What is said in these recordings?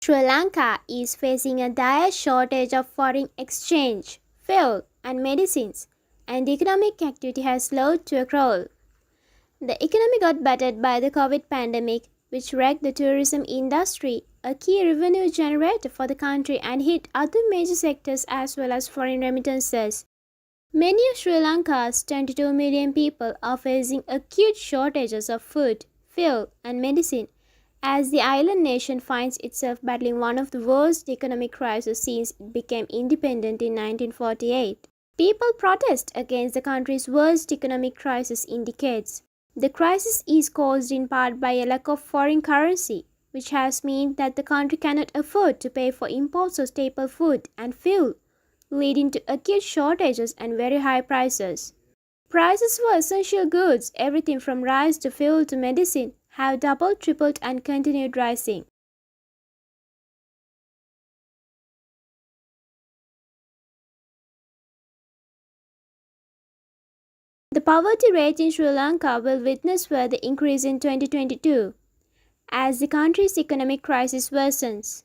Sri Lanka is facing a dire shortage of foreign exchange, fuel, and medicines, and economic activity has slowed to a crawl. The economy got battered by the COVID pandemic, which wrecked the tourism industry, a key revenue generator for the country, and hit other major sectors as well as foreign remittances. Many of Sri Lanka's 22 million people are facing acute shortages of food, fuel, and medicine as the island nation finds itself battling one of the worst economic crises since it became independent in 1948. People protest against the country's worst economic crisis in decades. The crisis is caused in part by a lack of foreign currency, which has meant that the country cannot afford to pay for imports of staple food and fuel, leading to acute shortages and very high prices. Prices for essential goods, everything from rice to fuel to medicine, have doubled, tripled, and continued rising. The poverty rate in Sri Lanka will witness further increase in 2022 as the country's economic crisis worsens.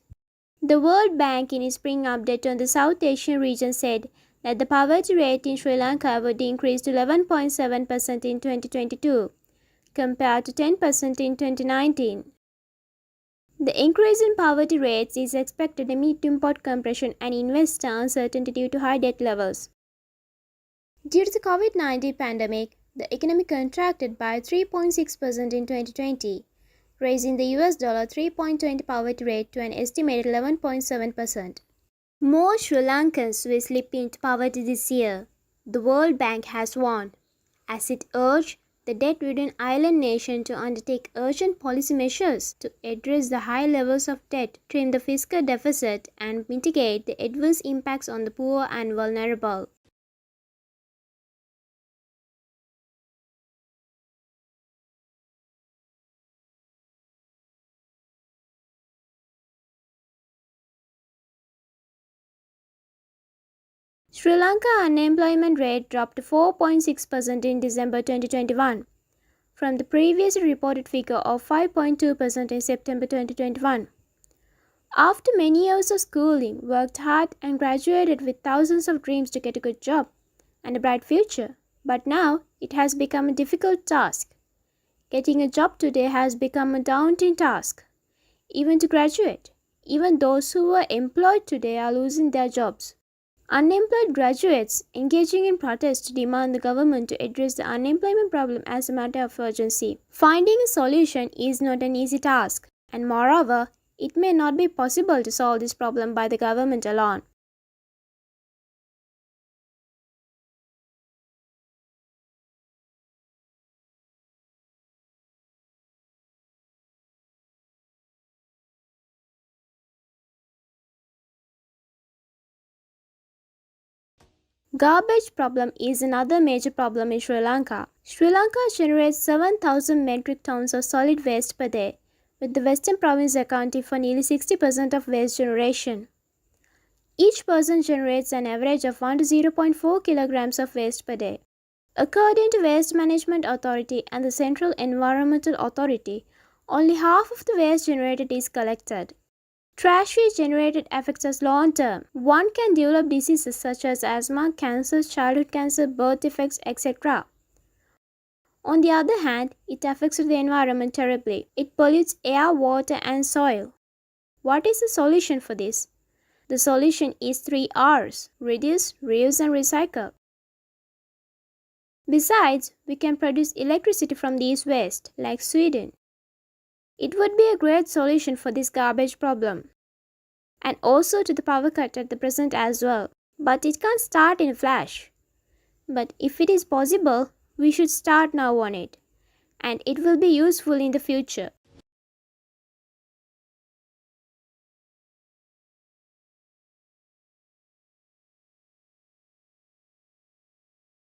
The World Bank, in its spring update on the South Asian region, said that the poverty rate in Sri Lanka would increase to 11.7% in 2022, compared to 10% in 2019. The increase in poverty rates is expected amid import compression and investor uncertainty due to high debt levels. Due to the COVID-19 pandemic, the economy contracted by 3.6% in 2020, raising the US dollar 3.20 poverty rate to an estimated 11.7%. More Sri Lankans will slip into poverty this year, the World Bank has warned, as it urged the debt-ridden island nation to undertake urgent policy measures to address the high levels of debt, trim the fiscal deficit, and mitigate the adverse impacts on the poor and vulnerable. Sri Lanka unemployment rate dropped to 4.6% in December 2021 from the previously reported figure of 5.2% in September 2021. After many years of schooling, worked hard and graduated with thousands of dreams to get a good job and a bright future, but now it has become a difficult task. Getting a job today has become a daunting task, even to graduate. Even those who were employed today are losing their jobs. Unemployed graduates engaging in protests to demand the government to address the unemployment problem as a matter of urgency. Finding a solution is not an easy task, and moreover, it may not be possible to solve this problem by the government alone. Garbage problem is another major problem in Sri Lanka. Sri Lanka generates 7,000 metric tons of solid waste per day, with the western province accounting for nearly 60% of waste generation. Each person generates an average of 1 to 0.4 kilograms of waste per day. According to Waste Management Authority and the Central Environmental Authority, only half of the waste generated is collected. Trash waste generated affects us long term. One can develop diseases such as asthma, cancer, childhood cancer, birth defects, etc. On the other hand, it affects the environment terribly. It pollutes air, water, and soil. What is the solution for this? The solution is 3 R's: reduce, reuse, and recycle. Besides, we can produce electricity from these waste, like Sweden. It would be a great solution for this garbage problem, and also to the power cut at the present as well. But it can't start in a flash. But if it is possible, we should start now on it, and it will be useful in the future.